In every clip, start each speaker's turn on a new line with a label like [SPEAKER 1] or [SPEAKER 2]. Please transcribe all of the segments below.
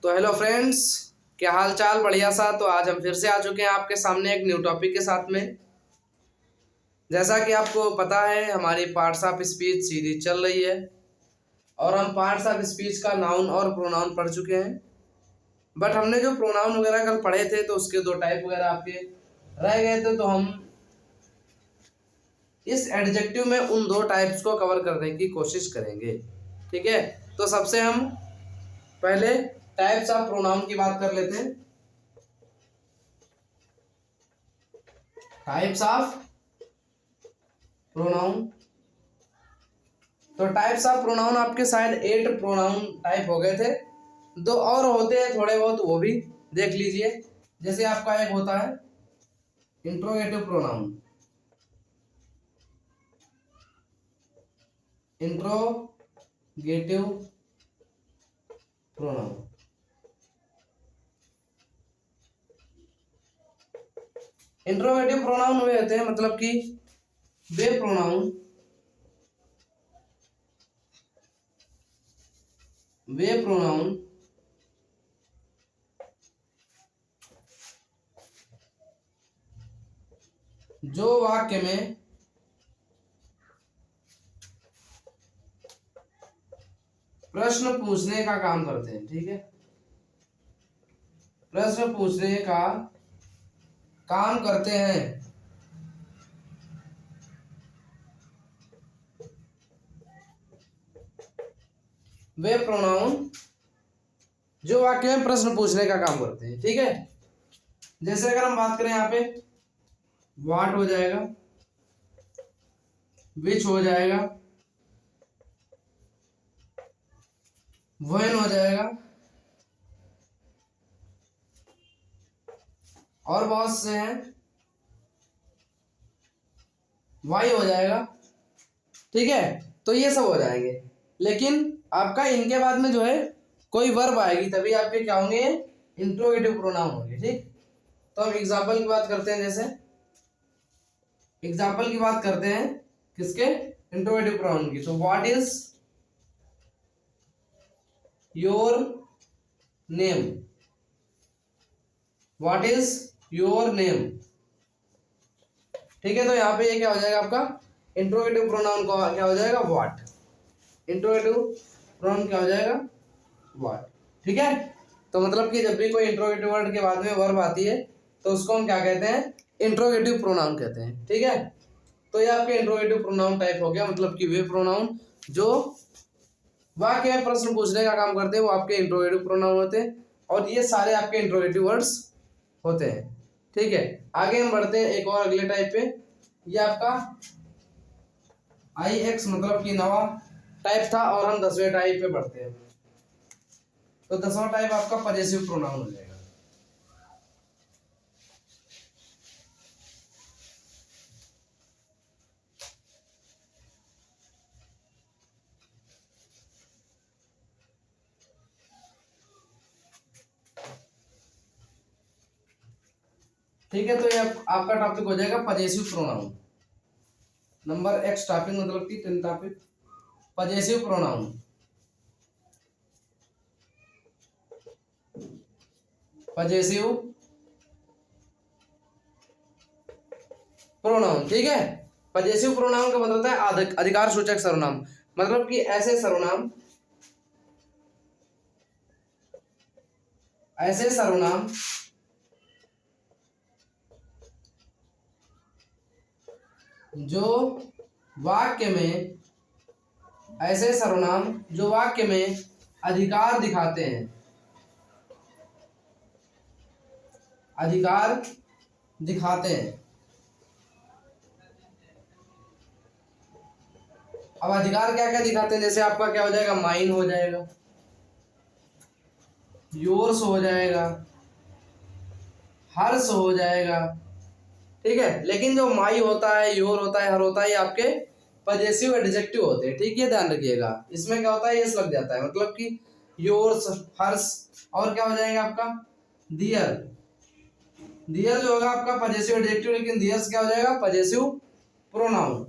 [SPEAKER 1] तो hello friends, क्या हाल चाल? बढ़िया सा। तो आज हम फिर से आ चुके हैं आपके सामने एक न्यू टॉपिक के साथ में। जैसा कि आपको पता है, हमारी पार्ट्स ऑफ स्पीच सीरीज चल रही है और हम पार्ट्स ऑफ स्पीच का नाउन और प्रोनाउन पढ़ चुके हैं। बट हमने जो प्रोनाउन वगैरह कल पढ़े थे तो उसके दो टाइप वगैरह आपके रह गए थे, तो हम इस एडजेक्टिव में उन दो टाइप्स को कवर करने की कोशिश करेंगे। ठीक है, तो सबसे हम पहले टाइप्स ऑफ प्रोनाउन की बात कर लेते हैं। Types of pronoun. तो टाइप्स ऑफ प्रोनाउन आपके शायद 8 प्रोनाउन टाइप हो गए थे। दो और होते हैं थोड़े बहुत, वो भी देख लीजिए। जैसे आपका एक होता है interrogative pronoun. Interrogative pronoun. Interrogative pronoun वे होते हैं, मतलब कि वे प्रोनाउन जो वाक्य में प्रश्न पूछने का काम करते हैं। ठीक है, प्रश्न पूछने का काम करते हैं। वे प्रोनाउन जो वाक्य में प्रश्न पूछने का काम करते हैं। ठीक है, जैसे अगर हम बात करें यहाँ पे व्हाट हो जाएगा, विच हो जाएगा, व्हेन हो जाएगा, और बहुत से हैं, वाई हो जाएगा। ठीक है, तो ये सब हो जाएंगे। लेकिन आपका इनके बाद में जो है कोई वर्ब आएगी, तभी आपके क्या होंगे? इंट्रोगेटिव प्रोनाउन होंगे। ठीक, तो हम एग्जाम्पल की बात करते हैं। जैसे एग्जाम्पल की बात करते हैं किसके? इंट्रोगेटिव प्रोनाउन की। तो what is your name? What is your name? ठीक है, तो यहाँ पे ये क्या हो जाएगा आपका? इंट्रोगेटिव प्रोनाउन का क्या हो जाएगा? व्हाट। इंट्रोगेटिव प्रोनाउन क्या हो जाएगा? व्हाट। ठीक है, तो मतलब कि जब भी कोई इंट्रोगेटिव वर्ड के बाद में वर्ब आती है तो उसको हम क्या कहते हैं? इंट्रोगेटिव प्रोनाउन कहते हैं। ठीक है, तो ये आपके इंट्रोगेटिव प्रोनाउन टाइप हो गया, मतलब कि वे प्रोनाउन जो वाक्य में प्रश्न पूछने का काम करते हैं वो आपके इंट्रोगेटिव प्रोनाउन होते हैं, और ये सारे आपके इंट्रोगेटिव वर्ड्स होते हैं। ठीक है, आगे हम बढ़ते हैं एक और अगले टाइप पे। ये आपका IX मतलब कि नवा टाइप था, और हम 10वें टाइप पे बढ़ते हैं। तो 10वां टाइप आपका पजेसिव प्रोनाउन हो जाएगा। ठीक है, तो ये आपका टॉपिक हो जाएगा possessive pronoun. Number X topic मतलब कि 10 topic possessive pronoun. Possessive pronoun. ठीक है, पजेसिव प्रोनाउन का मतलब है अधिकार सूचक सर्वनाम, मतलब कि ऐसे सर्वनाम जो वाक्य में अधिकार दिखाते हैं। अधिकार दिखाते हैं। अब अधिकार क्या क्या दिखाते हैं? जैसे आपका क्या हो जाएगा? माइन हो जाएगा, योर्स हो जाएगा, हर्ष हो जाएगा। ठीक है, लेकिन जो माई होता है, योर होता है, हर होता है, ये आपके पजेसिव एडजेक्टिव होते हैं। ठीक है, ध्यान रखिएगा। इसमें क्या होता है? यस लग जाता है, मतलब कि योर्स, हर्ष, और क्या हो जाएगा आपका? दियर। दियर जो होगा आपका पजेसिव एडजेक्टिव, लेकिन दियर्स क्या हो जाएगा? Possessive pronoun.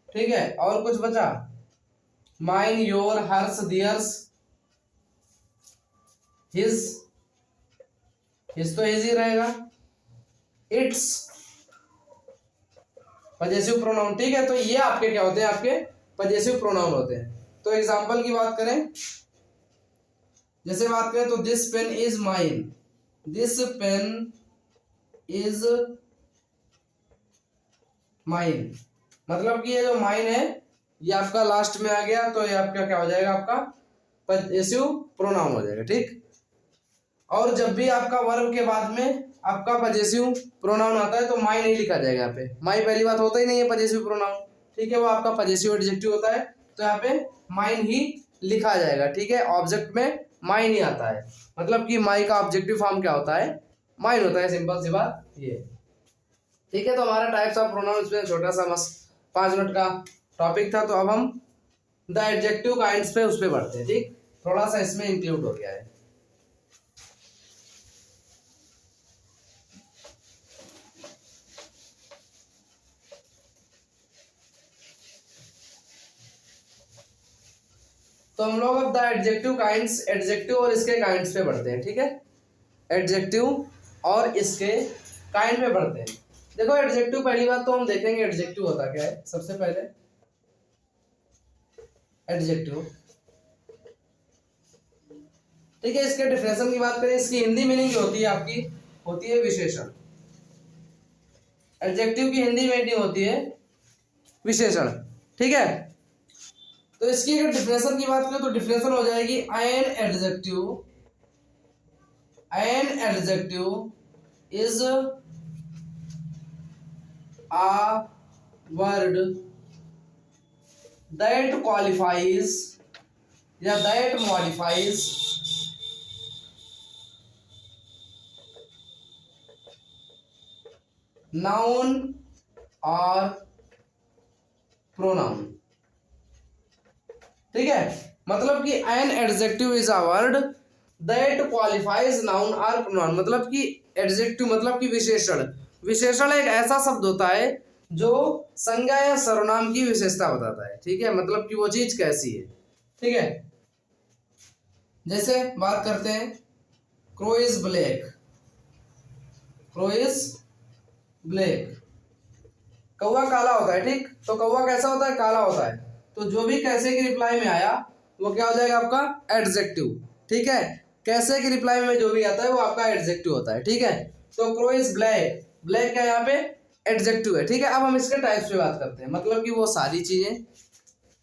[SPEAKER 1] ठीक है, और कुछ बचा? Mine, your, Harsh, theirs, his, his तो हिज ही रहेगा। इट्स पजेसिव प्रोनाउन, ठीक है। तो ये आपके क्या होते हैं, आपके पजेसिव प्रोनाउन होते हैं। तो एग्जांपल की बात करें, जैसे बात करें तो this pen is mine, this pen is mine, मतलब कि ये जो माइन है ये आपका लास्ट में आ गया, तो ये आपका क्या हो जाएगा, आपका पजेसिव प्रोनाउन हो जाएगा, ठीक। और जब भी आपका वर्ब के बाद में आपका पजेसिव प्रोनाउन आता है तो माई नहीं लिखा जाएगा। यहाँ पे माई पहली बात होता ही नहीं है पजेसिव प्रोनाउन, ठीक है, वो आपका पजेसिव एडजेक्टिव होता है, तो यहाँ पे माइन ही लिखा जाएगा, ठीक है। ऑब्जेक्ट में माइन ही आता है, मतलब कि माई का ऑब्जेक्टिव फॉर्म क्या होता है, माइन होता है, सिंपल सी बात ये, ठीक है। तो हमारा टाइप्स ऑफ प्रोनाउंस में छोटा सा मस्त 5 मिनट का टॉपिक था। तो अब हम द एडजेक्टिव काइंड्स पे उस पे बढ़ते हैं, ठीक, थोड़ा सा इसमें इंक्लूड हो गया है। तो हम लोग अब द एडजेक्टिव काइंड्स, एडजेक्टिव और इसके काइंड्स पे बढ़ते हैं, ठीक है। एडजेक्टिव और इसके काइंड पे बढ़ते हैं। देखो एडजेक्टिव, पहली बात तो हम देखेंगे एडजेक्टिव होता क्या है। सबसे पहले एडजेक्टिव, ठीक है, इसके डिफिनेशन की बात करें, इसकी हिंदी मीनिंग जो होती है आपकी, होती है विशेषण। एडजेक्टिव की हिंदी मीनिंग होती है विशेषण, ठीक है। तो इसकी अगर डिफिनेशन की बात करें तो डिफिनेशन हो जाएगी an adjective, an adjective is a word that qualifies या that modifies noun or pronoun, ठीक है। मतलब कि an adjective is a word that qualifies noun or pronoun, मतलब कि adjective मतलब कि विशेषण, विशेषण एक ऐसा शब्द होता है जो संज्ञा या सर्वनाम की विशेषता बताता है, ठीक है, मतलब कि वो चीज कैसी है, ठीक है। जैसे बात करते हैं crow is black, crow is black, कौवा काला होता है, ठीक। तो कौवा कैसा होता है, काला होता है। तो जो भी कैसे की रिप्लाई में आया वो क्या हो जाएगा, आपका एडजेक्टिव, ठीक है। कैसे की रिप्लाई में जो भी आता है वो आपका एडजेक्टिव होता है, ठीक है। तो क्रो इज ब्लैक, ब्लैक क्या यहाँ पे एडजेक्टिव है, ठीक है। अब हम इसके टाइप्स पे बात करते हैं, मतलब कि वो सारी चीजें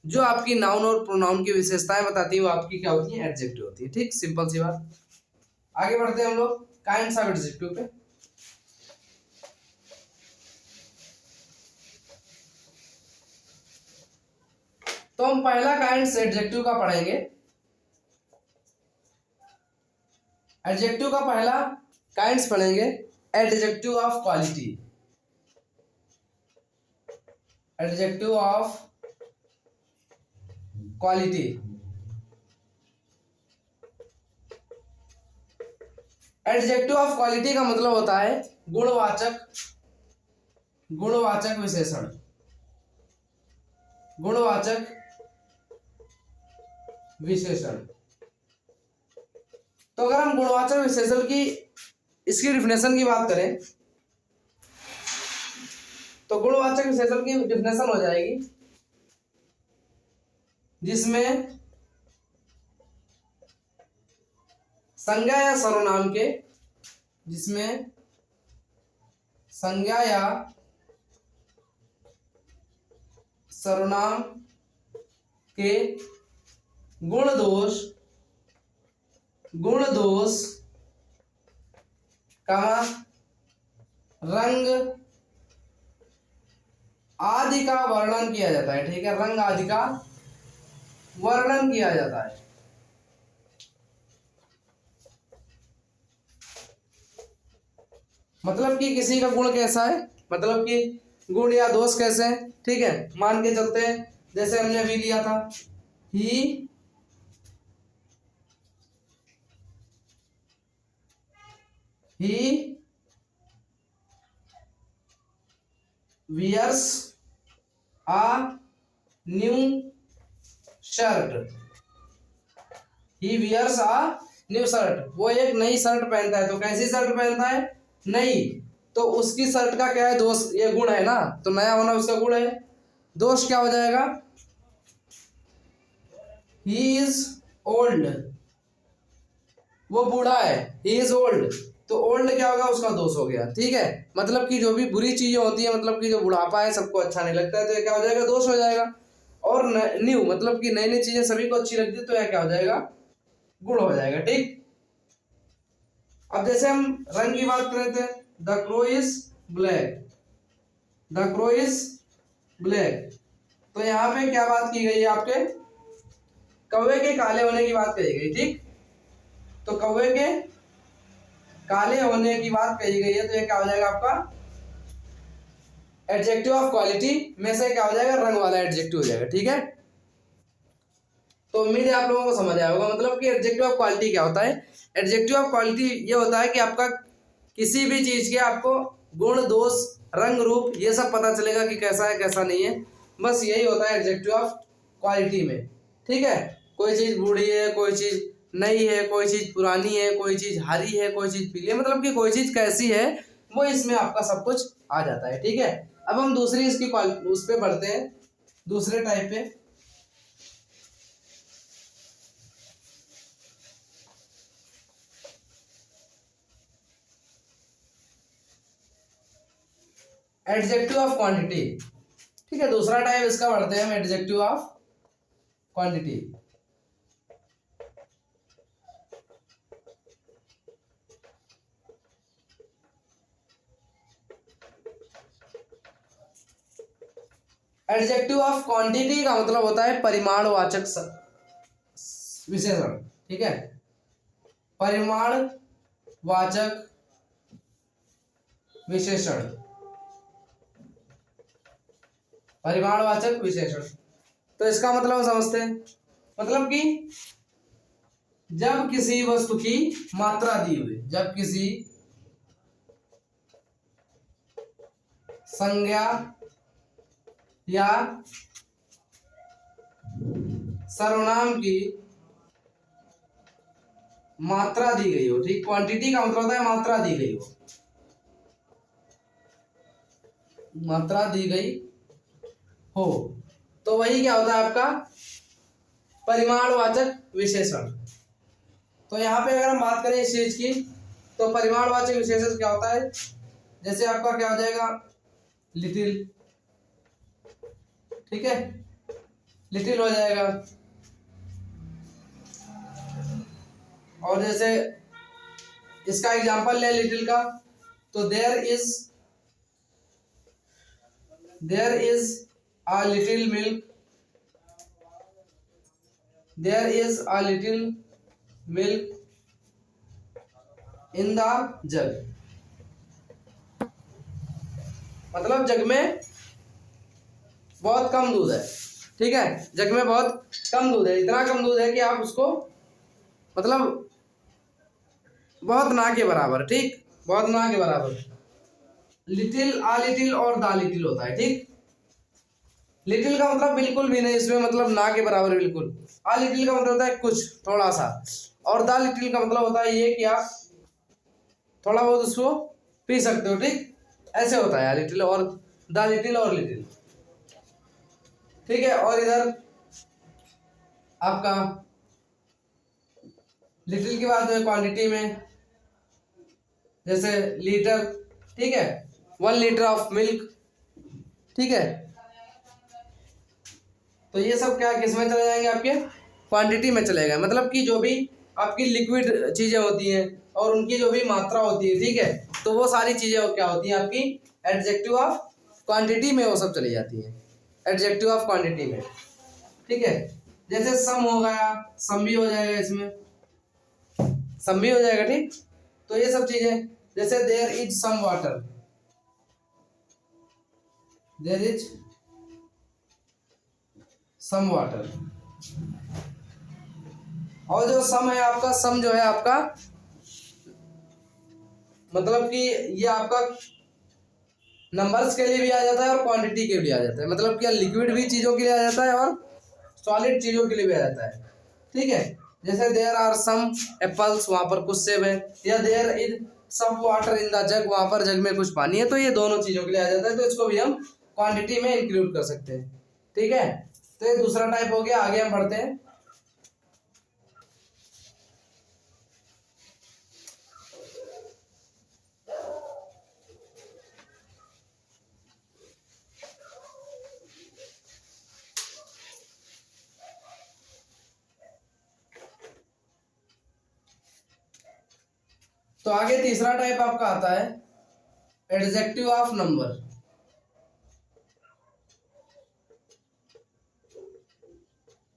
[SPEAKER 1] जो आपकी नाउन और प्रोनाउन की विशेषताएं बताती है वो आपकी क्या होती है, एडजेक्टिव होती है, ठीक, सिंपल सी बात। आगे बढ़ते हैं हम लोग काइंड्स ऑफ एडजेक्टिव पे। तो हम पहला काइंड्स एडजेक्टिव का पढ़ेंगे। एडजेक्टिव का पहला काइंड्स पढ़ेंगे, adjective of quality, adjective of quality. Adjective of quality का मतलब होता है गुणवाचक, गुणवाचक विशेषण, गुणवाचक विशेषण। तो अगर हम गुणवाचक विशेषण की इसकी डिफिनेशन की बात करें तो गुणवाचक विशेषण की डिफिनेशन हो जाएगी जिसमें संज्ञा या सर्वनाम के, जिसमें संज्ञा या सर्वनाम के गुण दोष, गुण दोष का रंग आदि का वर्णन किया जाता है, ठीक है, रंग आदि का वर्णन किया जाता है। मतलब कि किसी का गुण कैसा है, मतलब कि गुण या दोष कैसे हैं, ठीक है। मान के चलते हैं जैसे हमने अभी लिया था, ही wears a new shirt, he wears a new shirt, वो एक नई शर्ट पहनता है, तो कैसी शर्ट पहनता है? नई। तो उसकी शर्ट का क्या है दोष? ये गुण है ना, तो नया होना उसका गुण है। दोष क्या हो जाएगा? ही इज ओल्ड, वो बूढ़ा है, ही इज ओल्ड, तो ओल्ड क्या होगा? उसका दोष हो गया। ठीक है, मतलब कि जो भी बुरी चीजें होती है, मतलब कि जो बुढ़ापा है सबको अच्छा नहीं लगता है, तो ये क्या हो जाएगा? दोष हो जाएगा। और न्यू मतलब कि नई नई चीजें सभी को अच्छी लगती है, तो यह क्या हो जाएगा? गुण हो जाएगा। ठीक, अब जैसे हम रंग की बात कर रहे थे, the crow is black, the crow is black, तो यहाँ पे क्या बात की गई है? आपके कौवे के काले होने की बात कही गई। ठीक, तो कौवे के काले होने की बात कही गई है, तो ये क्या हो जाएगा आपका? एडजेक्टिव ऑफ क्वालिटी में से क्या हो जाएगा? रंग वाला एडजेक्टिव हो जाएगा। ठीक है, तो उम्मीद है आप लोगों को समझ आया होगा। मतलब कि एडजेक्टिव ऑफ क्वालिटी क्या होता है? एडजेक्टिव ऑफ क्वालिटी ये होता है कि आपका किसी भी चीज के आपको गुण, दोष, रंग, रूप ये सब पता चलेगा कि कैसा है कैसा नहीं है। बस यही होता है एडजेक्टिव ऑफ क्वालिटी में। ठीक है, कोई चीज बूढ़ी है, कोई चीज नई है, कोई चीज पुरानी है, कोई चीज हरी है, कोई चीज पीली है, मतलब कि कोई चीज कैसी है वो इसमें आपका सब कुछ आ जाता है। ठीक है, अब हम दूसरी इसकी उस पे बढ़ते हैं, दूसरे टाइप पे। Adjective of quantity. ठीक है, दूसरा टाइप इसका बढ़ते हैं हम, adjective of quantity. Adjective of quantity का मतलब होता है परिमाणवाचक विशेषण। ठीक है, परिमाणवाचक विशेषण, परिमाणवाचक विशेषण। तो इसका मतलब समझते हैं, मतलब कि जब किसी वस्तु की मात्रा दी हुई, जब किसी संज्ञा या सर्वनाम की मात्रा दी गई हो। ठीक, क्वांटिटी का मतलब होता है मात्रा दी गई हो, मात्रा दी गई हो, तो वही क्या होता है आपका? परिमाणवाचक विशेषण। तो यहाँ पे अगर हम बात करें इस चीज की, तो परिमाणवाचक विशेषण क्या होता है? जैसे आपका क्या हो जाएगा? लिटिल। ठीक है, लिटिल हो जाएगा। और जैसे इसका एग्जांपल ले लिटिल का, तो there is a little milk, there is a little milk in the jug, मतलब जग में बहुत कम दूध है। ठीक है, जग में बहुत कम दूध है, इतना कम दूध है कि आप उसको मतलब बहुत ना के बराबर। ठीक, बहुत ना के बराबर। लिटिल, आ लिटिल और दा लिटिल होता है। ठीक, लिटिल का मतलब बिल्कुल भी नहीं, इसमें मतलब ना के बराबर बिल्कुल। आ लिटिल का मतलब होता है कुछ, थोड़ा सा। और दा लिटिल का मतलब होता है ये कि आप थोड़ा बहुत उसको पी सकते हो। ठीक, ऐसे होता है लिटिल और दा लिटिल और लिटिल। ठीक है, और इधर आपका लिटिल की बात है क्वांटिटी में, जैसे लीटर। ठीक है, 1 लीटर ऑफ मिल्क। ठीक है, तो ये सब क्या किस में चले जाएंगे? आपके क्वांटिटी में चलेगा। मतलब कि जो भी आपकी लिक्विड चीजें होती हैं और उनकी जो भी मात्रा होती है, ठीक है, तो वो सारी चीजें क्या होती हैं आपकी एडजेक्टिव ऑफ क्वांटिटी में, वो सब चली जाती हैं एडजेक्टिव ऑफ क्वांटिटी में। ठीक है, जैसे सम हो गया, सम भी हो जाएगा, इसमें सम भी हो जाएगा। ठीक, तो ये सब चीजें, जैसे there is some water, there is some water. और जो सम है आपका, सम जो है आपका मतलब कि ये आपका नंबर्स के लिए भी आ जाता है और क्वांटिटी के लिए आ जाता है। मतलब क्या लिक्विड भी चीजों के लिए आ जाता है और सॉलिड चीजों के लिए भी आ जाता है। ठीक है, जैसे देयर आर सम एप्पल्स, वहां पर कुछ सेब है, या there is some water in the jug, वहां पर जग में कुछ पानी है, तो ये दोनों चीजों के लिए आ जाता है, तो इसको भी हम क्वांटिटी में इंक्लूड कर सकते हैं। ठीक है, तो ये दूसरा टाइप हो गया। आगे हम बढ़ते हैं। तो आगे तीसरा टाइप आपका आता है adjective of number.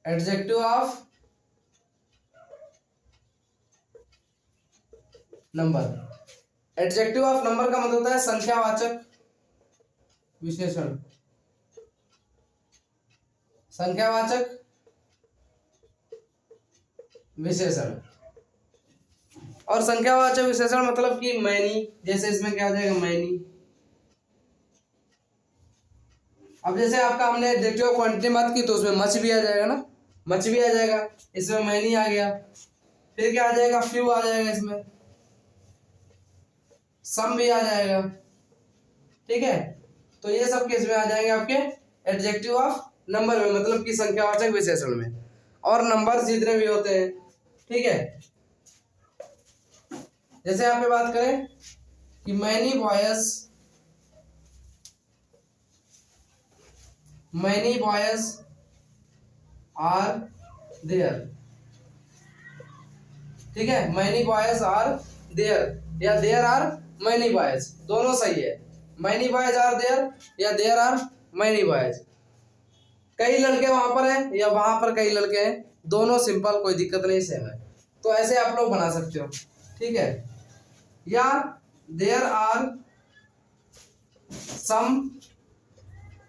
[SPEAKER 1] Adjective of number. Adjective of number का मतलब होता है संख्यावाचक विशेषण। संख्यावाचक विशेषण। और संख्यावाचक विशेषण मतलब कि मैनी, जैसे इसमें क्या हो जाएगा मैनी। अब जैसे आपका हमने एडजेक्टिव ऑफ क्वांटिटी बात की, तो उसमें मच भी आ जाएगा ना, मच भी आ जाएगा, इसमें मैनी आ गया। फिर क्या आ जाएगा, फ्यू आ जाएगा, इसमें सम भी आ जाएगा। ठीक है, तो ये सब किस में आ जाएंगे आपके एडजेक्टिव ऑफ नंबर में, मतलब कि संख्यावाचक विशेषण में। और नंबर जितने भी होते हैं, ठीक है, जैसे यहाँ पे बात करें कि मैनी बॉयज आर देयर। ठीक है, मैनी बॉयज आर देयर या देयर आर मैनी बॉयज, दोनों सही है। मैनी बॉयज आर देयर या देयर आर मैनी बॉयज, कई लड़के वहां पर हैं या वहां पर कई लड़के हैं, दोनों सिंपल, कोई दिक्कत नहीं, सेम है। तो ऐसे आप लोग बना सकते हो। ठीक है, या देयर आर सम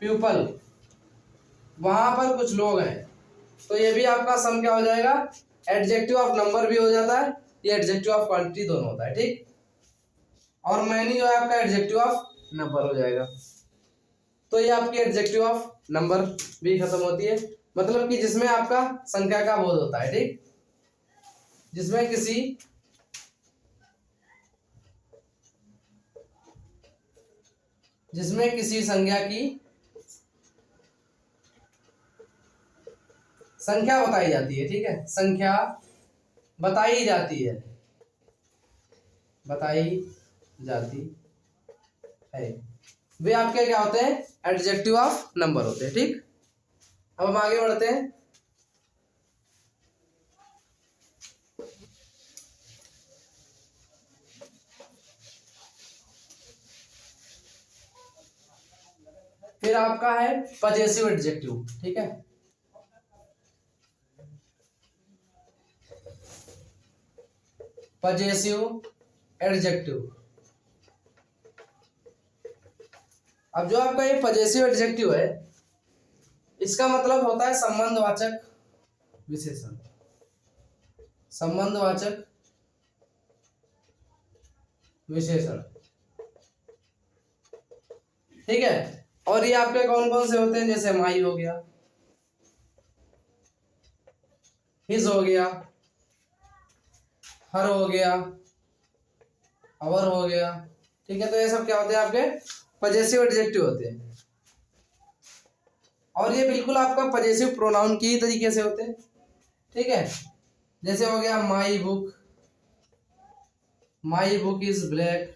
[SPEAKER 1] पीपल, वहां पर कुछ लोग हैं, तो ये भी आपका सम क्या हो जाएगा, एडजेक्टिव ऑफ नंबर भी हो जाता है, ये एडजेक्टिव ऑफ क्वांटिटी दोनों होता है। ठीक, और मैनी जो है आपका एडजेक्टिव ऑफ नंबर हो जाएगा। तो ये आपकी एडजेक्टिव ऑफ नंबर भी खत्म होती है, मतलब कि जिसमें आपका संख्या का बोध होता है। ठीक, जिसमें किसी संख्या बताई जाती है। ठीक है, संख्या बताई जाती है वे आपके क्या होते हैं, एडजेक्टिव ऑफ नंबर होते हैं। ठीक, अब हम आगे बढ़ते हैं। फिर आपका है पजेसिव एडजेक्टिव। ठीक है, पजेसिव एडजेक्टिव। अब जो आपका ये पजेसिव एडजेक्टिव है, इसका मतलब होता है संबंधवाचक विशेषण। संबंधवाचक विशेषण। ठीक है, और ये आपके कौन कौन से होते हैं, जैसे माई हो गया, हिज हो गया, हर हो गया, अवर हो गया। ठीक है, तो ये सब क्या होते हैं, आपके पजेसिव एडजेक्टिव होते हैं। और ये बिल्कुल आपका पजेसिव प्रोनाउन की ही तरीके से होते हैं। ठीक है, जैसे हो गया माई बुक इज ब्लैक,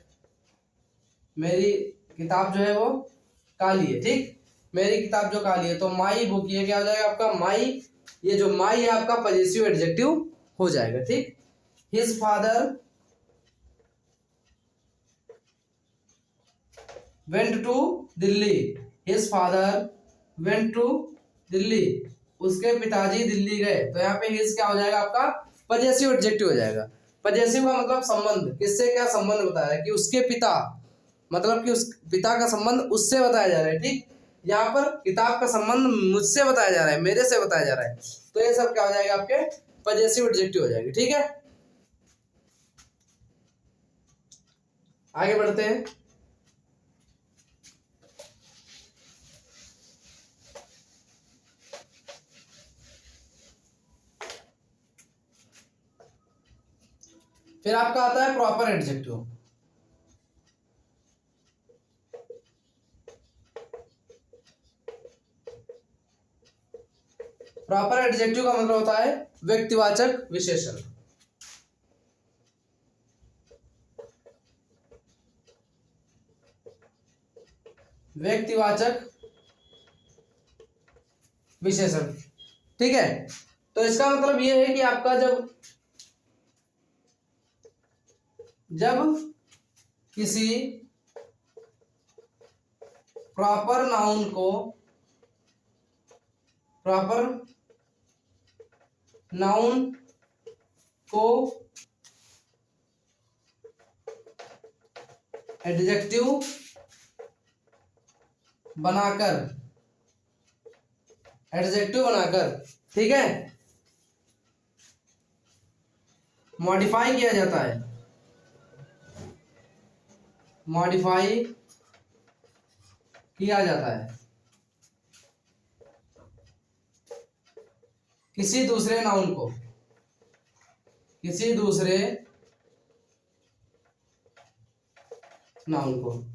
[SPEAKER 1] मेरी किताब जो है वो काली है। ठीक, मेरी किताब जो काली है, तो माई बुक, ये क्या हो जाएगा आपका माई, ये जो माई है आपका पजेसिव एडजेक्टिव हो जाएगा। ठीक, his father went to Delhi, his father went to Delhi, उसके पिताजी दिल्ली गए, तो यहाँ पे हिज क्या हो जाएगा आपका पजेसिव एडजेक्टिव हो जाएगा। पजेसिव का मतलब संबंध, किससे क्या संबंध बताया है, कि उसके पिता, मतलब कि उस पिता का संबंध उससे बताया जा रहा है। ठीक, यहाँ पर किताब का संबंध मुझसे बताया जा रहा है, मेरे से बताया जा रहा है, तो ये सब क्या हो जाएगा, आपके पजेसिव एडजेक्टिव हो जाएगी। ठीक है, आगे बढ़ते हैं। फिर आपका आता है प्रॉपर एडजेक्टिव। प्रॉपर एडजेक्टिव का मतलब होता है व्यक्तिवाचक विशेषण। व्यक्तिवाचक विशेषण, ठीक है। तो इसका मतलब ये है कि आपका जब किसी प्रॉपर नाउन को एडजेक्टिव बनाकर, ठीक है, मॉडिफाई किया जाता है, किसी दूसरे नाउन को,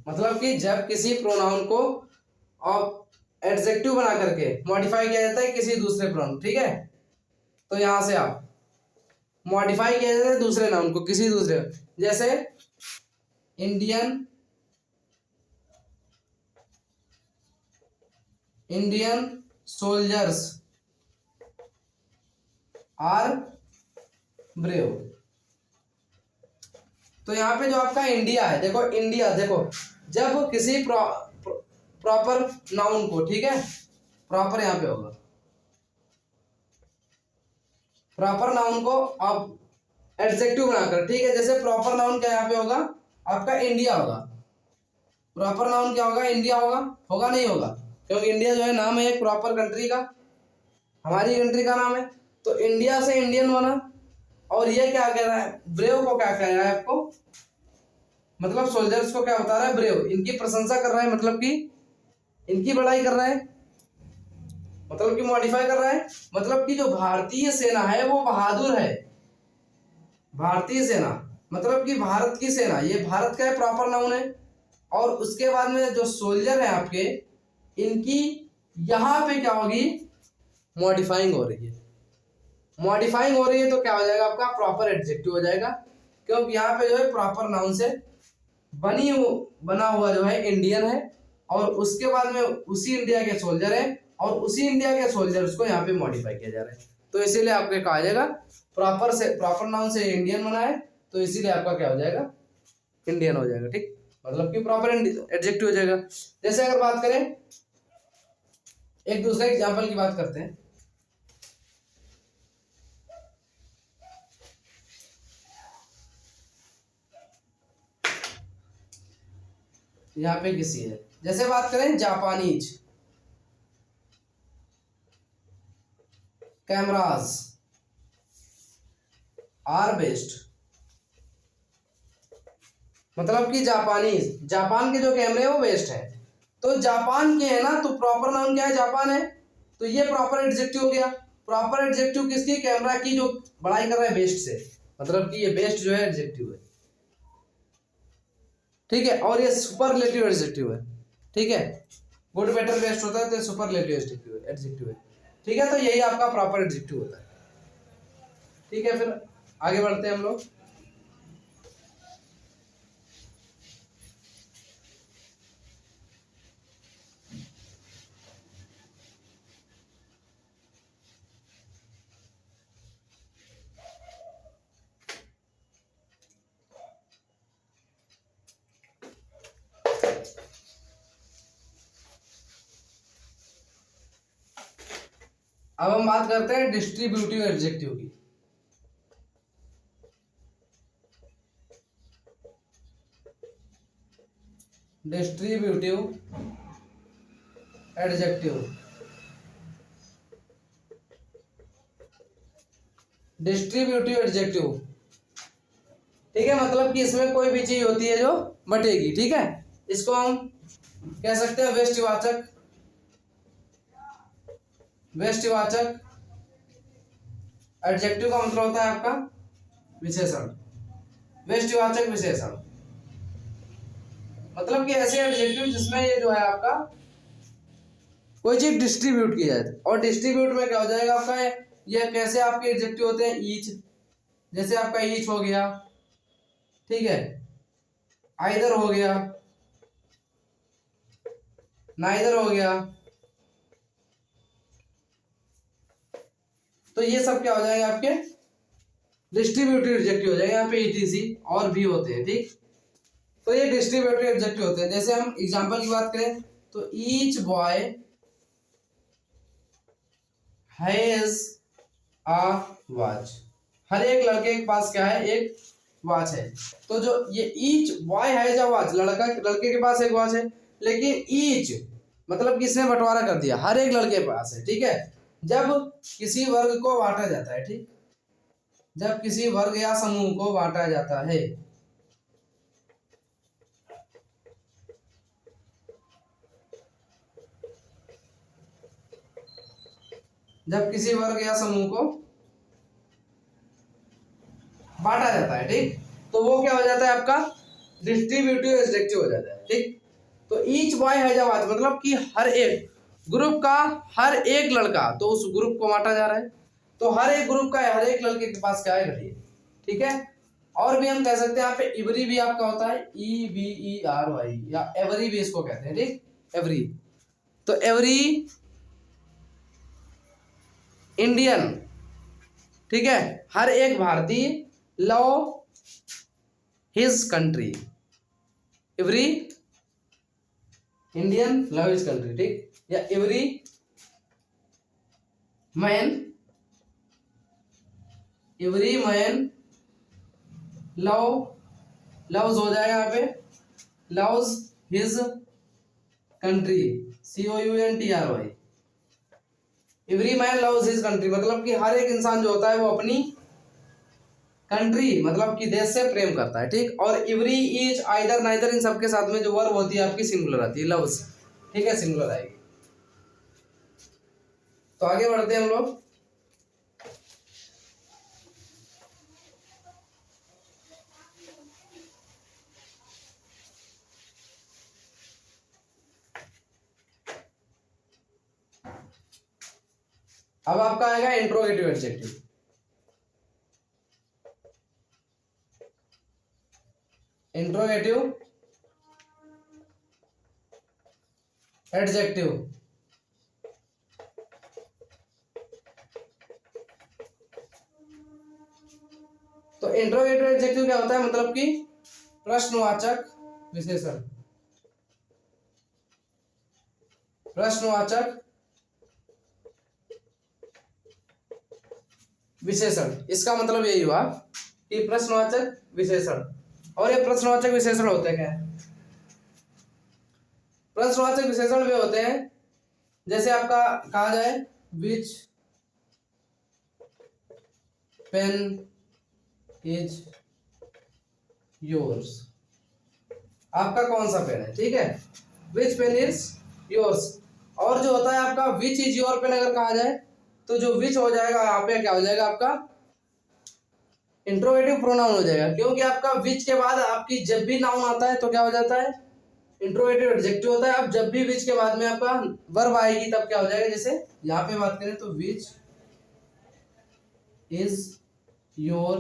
[SPEAKER 1] मतलब कि जब किसी प्रोनाउन को एडजेक्टिव बना करके मॉडिफाई किया जाता है किसी दूसरे प्रोनाउन, ठीक है। तो यहां से आप मॉडिफाई किया जाता है दूसरे नाउन को किसी दूसरे, जैसे इंडियन सोल्जर्स आर ब्रेव। तो यहाँ पे जो आपका इंडिया है, देखो जब किसी प्रॉपर नाउन को, ठीक है, प्रॉपर यहाँ पे होगा, प्रॉपर नाउन को आप एडजेक्टिव बनाकर, ठीक है, जैसे प्रॉपर नाउन क्या यहाँ पे होगा आपका इंडिया होगा, प्रॉपर नाउन क्या होगा इंडिया होगा नहीं होगा, क्योंकि इंडिया जो है नाम है एक प्रॉपर कंट्री का, हमारी कंट्री का नाम है। तो इंडिया से इंडियन बना, और ये क्या कह रहा है, ब्रेव को क्या कह रहा है आपको, मतलब सोल्जर्स को क्या बता रहा है, ब्रेव, इनकी प्रशंसा कर रहा है, मतलब कि इनकी बड़ाई कर रहा है, मतलब कि मॉडिफाई कर रहा है, मतलब कि जो भारतीय सेना है वो बहादुर है। भारतीय सेना मतलब कि भारत की सेना, ये भारत का प्रॉपर नाउन है। और उसके बाद में जो सोल्जर है आपके, इनकी यहां पे क्या होगी, मॉडिफाइंग हो रही है, तो क्या हो जाएगा आपका प्रॉपर एडजेक्टिव हो जाएगा, क्योंकि यहाँ पे जो है प्रॉपर नाउन से बना हुआ जो है इंडियन है, और उसके बाद में उसी इंडिया के सोल्जर है, और उसी इंडिया के सोल्जर्स को यहाँ पे मॉडिफाई किया जा रहा है। तो इसीलिए आपके कहा जाएगा प्रॉपर नाउन से इंडियन बना है, तो इसीलिए आपका क्या हो जाएगा, इंडियन हो जाएगा, ठीक, मतलब कि प्रॉपर एडजेक्टिव हो जाएगा। जैसे अगर बात करें, एक दूसरे एग्जाम्पल की बात करते हैं, यहाँ पे किसी है, जैसे बात करें जापानीज कैमरास आर बेस्ट, मतलब कि जापान के जो कैमरे हैं वो बेस्ट है। तो जापान के है ना, तो प्रॉपर नाउन क्या है, जापान है, तो ये प्रॉपर एडजेक्टिव हो गया। प्रॉपर एडजेक्टिव किसकी, कैमरा की जो बड़ाई कर रहा है बेस्ट से, मतलब कि ये बेस्ट जो है एडजेक्टिव है, ठीक है, और ये सुपरलेटिव एडजेक्टिव है, ठीक है, गुड बेटर बेस्ट होता है तो सुपरलेटिव एडजेक्टिव है, ठीक है। तो यही आपका प्रॉपर एडजेक्टिव होता है, ठीक है। फिर आगे बढ़ते हैं हम लोग। अब हम बात करते हैं डिस्ट्रीब्यूटिव एडजेक्टिव की। डिस्ट्रीब्यूटिव एडजेक्टिव, ठीक है, मतलब कि इसमें कोई भी चीज होती है जो बटेगी, ठीक है, इसको हम कह सकते हैं व्यष्टिवाचक एडजेक्टिव का मतलब होता है आपका विशेषण, व्यष्टिवाचक विशेषण मतलब कि ऐसे एडजेक्टिव जिसमें ये जो है आपका कोई चीज डिस्ट्रीब्यूट की जाए, और डिस्ट्रीब्यूट में क्या हो जाएगा आपका, ये कैसे आपके एडजेक्टिव होते हैं, ईच, जैसे आपका ईच हो गया, ठीक है, आइदर हो गया, नाइदर हो गया, तो ये सब क्या हो जाएगा आपके डिस्ट्रीब्यूटिव एडजेक्टिव हो जाएगा। यहाँ पे ईटीसी और भी होते हैं, ठीक, तो ये डिस्ट्रीब्यूटिव एडजेक्टिव होते हैं। जैसे हम एग्जांपल की बात करें तो each boy has a watch, हर एक लड़के के पास क्या है, एक वॉच है। तो जो ये each boy has a watch, लड़के के पास एक वॉच है, लेकिन ईच मतलब किसने बंटवारा कर दिया, हर एक लड़के के पास है, ठीक है। जब किसी वर्ग को बांटा जाता है, ठीक, जब किसी वर्ग या समूह को बांटा जाता है, जब किसी वर्ग या समूह को बांटा जाता है, ठीक, तो वो क्या हो जाता है आपका डिस्ट्रीब्यूटिव एडजेक्टिव हो जाता है, ठीक। तो each boy has a watch मतलब कि हर एक ग्रुप का हर एक लड़का, तो उस ग्रुप को बांटा जा रहा है, तो हर एक ग्रुप का हर एक लड़के के पास क्या है, घड़ी है, ठीक है। और भी हम कह सकते हैं यहाँ पे एवरी भी आपका होता है EVERY, या एवरी भी इसको कहते हैं, ठीक, एवरी। तो एवरी इंडियन, ठीक है, हर एक भारतीय love his country, every Indian love his country, ठीक, या every man, every man love, loves हो जाएगा यहाँ पे, loves his country, COUNTRY, every man loves his country मतलब कि हर एक इंसान जो होता है वो अपनी कंट्री मतलब कि देश से प्रेम करता है, ठीक। और एवरी, ईच, आइदर, नाइदर, इन सबके साथ में जो वर्ब होती है आपकी सिंगुलर आती है, लव्स, ठीक है, सिंगुलर आएगी। तो आगे बढ़ते हैं हम लोग। अब आपका आएगा इंट्रोगेटिव एडजेक्टिव। इंट्रोगेटिव एडजेक्टिव तो इंट्रोगेटिव एडजेक्टिव क्या होता है, मतलब कि प्रश्नवाचक विशेषण, प्रश्नवाचक विशेषण, इसका मतलब यही हुआ कि प्रश्नवाचक विशेषण। और ये प्रश्नवाचक विशेषण होते क्या है, प्रश्नवाचक विशेषण वे होते हैं जैसे आपका कहा जाए विच पेन इज योर्स, आपका कौन सा पेन है, ठीक है, विच पेन इज योर्स। और जो होता है आपका विच इज योर पेन अगर कहा जाए तो जो विच हो जाएगा यहाँ पे क्या हो जाएगा आपका इंट्रोगेटिव प्रोनाउन हो जाएगा, क्योंकि आपका विच के बाद आपकी जब भी नाउन आता है तो क्या हो जाता है इंट्रोगेटिव एडजेक्टिव होता है। अब जब भी विच के बाद में आपका वर्ब आएगी तब क्या हो जाएगा, जैसे यहाँ पे बात करें तो विच इज योर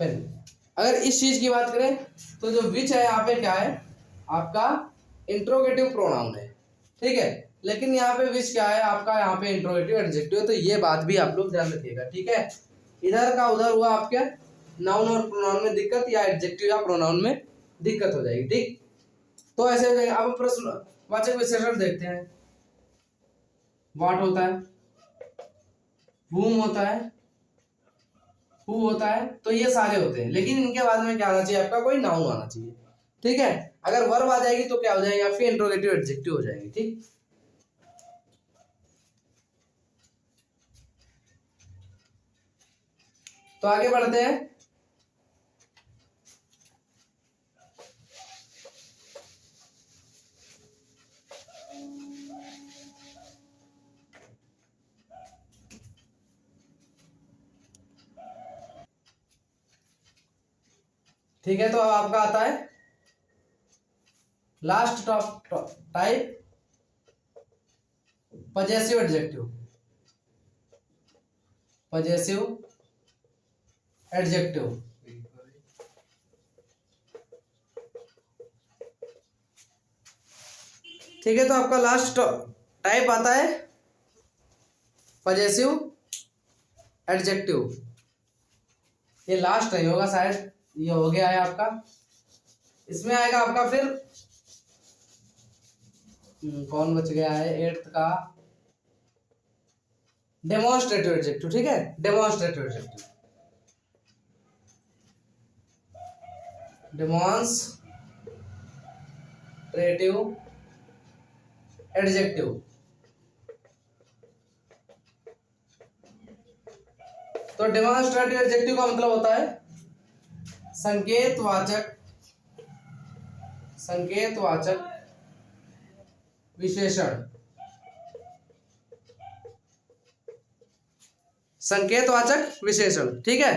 [SPEAKER 1] पेन, अगर इस चीज की बात करें तो जो विच है यहाँ पे क्या है आपका इंट्रोगेटिव प्रोनाउन है, ठीक है। लेकिन यहाँ पे विच क्या है आपका, यहाँ पे इंट्रोगेटिव एडजेक्टिव है, तो ये बात भी आप लोग ध्यान रखिएगा, ठीक है। इधर का उधर हुआ आपके नाउन और प्रोनाउन में दिक्कत, या एडजेक्टिव या प्रोनाउन में दिक्कत हो जाएगी, ठीक। तो ऐसे हो जाएगा। अब प्रश्नवाचक विशेषण देखते हैं। व्हाट होता है, whom होता है, who होता है, तो ये सारे होते हैं, लेकिन इनके बाद में क्या आना चाहिए आपका कोई नाउन आना चाहिए, ठीक है। अगर वर्ब आ जाएगी तो क्या हो जाएगी आपकी इंट्रोगेटिव एडजेक्टिव हो जाएगी, ठीक। तो आगे बढ़ते हैं। ठीक है, तो अब आपका आता है last type, possessive adjective. Possessive adjective, ठीक है, तो आपका लास्ट टाइप आता है पजेसिव एडजेक्टिव। ये लास्ट नहीं होगा शायद, ये हो गया है आपका। इसमें आएगा आपका फिर कौन बच गया है 8th का, डेमोन्स्ट्रेटिव एडजेक्टिव। ठीक है, डेमोन्स्ट्रेटिव एडजेक्टिव, डेमोन्स्ट्रेटिव एडजेक्टिव। तो डेमोन्स्ट्रेटिव एडजेक्टिव का मतलब होता है संकेतवाचक, संकेतवाचक विशेषण। संकेतवाचक विशेषण, ठीक है।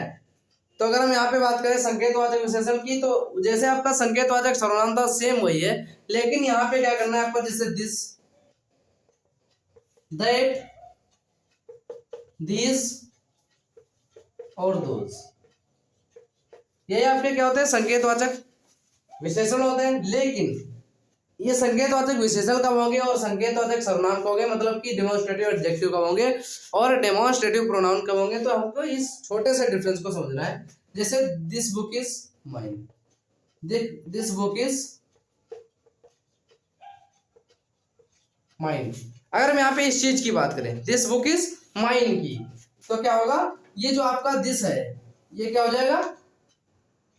[SPEAKER 1] तो अगर हम यहाँ पे बात करें संकेतवाचक विशेषण की, तो जैसे आपका संकेतवाचक सर्वनाम था सेम वही है, लेकिन यहाँ पे क्या करना है आपको, जैसे दिस, दैट, दिस और दोज, ये आपके क्या होते हैं, संकेतवाचक विशेषण होते हैं। लेकिन ये संकेतवाचक विशेषण कब होंगे और संकेतवाचक सर्वनाम कब होंगे, मतलब कि डेमोन्स्ट्रेटिव एडजेक्टिव कब होंगे और डेमोन्स्ट्रेटिव प्रोनाउन कब होंगे। तो हमको इस छोटे से डिफरेंस को समझना है। जैसे this book is mine, this book is mine. अगर हम यहाँ पे इस चीज की बात करें, दिस बुक इज माइन की, तो क्या होगा, ये जो आपका दिस है ये क्या हो जाएगा,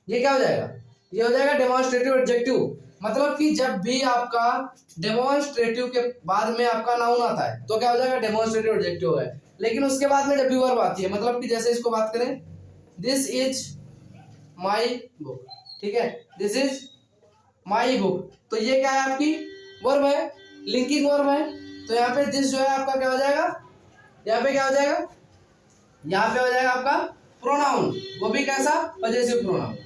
[SPEAKER 1] ये क्या हो जाएगा, ये हो जाएगा डेमोन्स्ट्रेटिव एडजेक्टिव। मतलब कि जब भी आपका डेमोन्स्ट्रेटिव के बाद में आपका नाउन आता है तो क्या हो जाएगा, डेमोन्स्ट्रेटिव एडजेक्टिव है। लेकिन उसके बाद में जब भी वर्ब आती है, मतलब कि जैसे इसको बात करें, दिस इज माई बुक, ठीक है, दिस इज माई बुक, तो ये क्या है, आपकी वर्ब है, लिंकिंग वर्ब है। तो यहाँ पे दिस जो है आपका क्या हो जाएगा, यहाँ पे क्या हो जाएगा, यहाँ पे हो जाएगा आपका प्रोनाउन, वो भी कैसा, पजेसिव प्रोनाउन।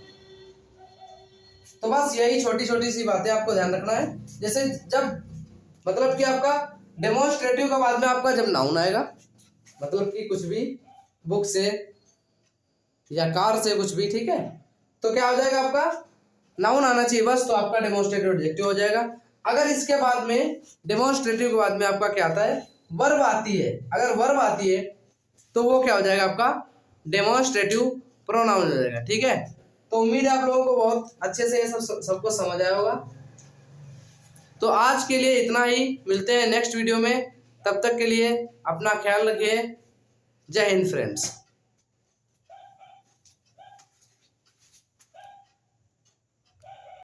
[SPEAKER 1] तो बस यही छोटी छोटी सी बातें आपको ध्यान रखना है। जैसे जब मतलब कि आपका डेमोन्स्ट्रेटिव का बाद में आपका जब नाउन आएगा, मतलब कि कुछ भी बुक से या कार से कुछ भी, ठीक है, तो क्या हो जाएगा, आपका नाउन आना चाहिए बस, तो आपका डेमोन्स्ट्रेटिव एडजेक्टिव हो जाएगा। अगर इसके बाद में डेमोन्स्ट्रेटिव के बाद में आपका क्या आता है, वर्ब आती है, अगर वर्ब आती है तो वो क्या हो जाएगा, आपका डेमोन्स्ट्रेटिव प्रोनाउन हो जाएगा। ठीक है, तो उम्मीद है आप लोगों को बहुत अच्छे से ये सबको समझ आया होगा। तो आज के लिए इतना ही, मिलते हैं नेक्स्ट वीडियो में, तब तक के लिए अपना ख्याल रखिए। जय हिंद फ्रेंड्स।